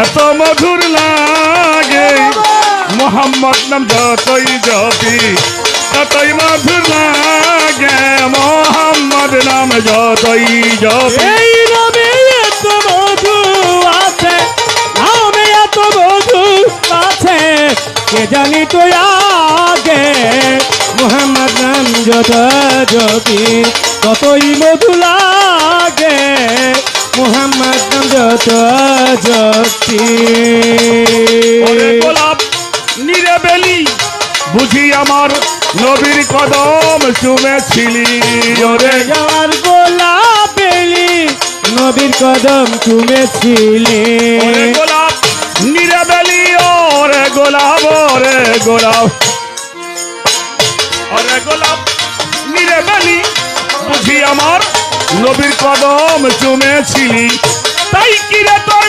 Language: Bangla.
এত মধুর লাগে মোহাম্মদ নাম যতই জপি ততই মধুর লাগে মোহাম্মদ নাম যতই জপি। এই নামে এত মধু আছে, নামে এত মধু আছে, কে জানি তো আগে মোহাম্মদ নাম যত জপি ততই মধু লাগে মোহাম্মদ নাম যত জপি। ওরে গোলাপ নিরেবেলি বুঝি আমার নবীর কদম চুমেছিলি। ওরে আমার গোলাপ বেলি নবীর কদম চুমেছিলি। ওরে গোলাপ নিরেবেলি ওরে গোলাপ ওরে গোলাপ ওরে গোলাপ নিরেবেলি বুঝি আমার নবীর কদম চুমেছিলি। তাই কিরে তোর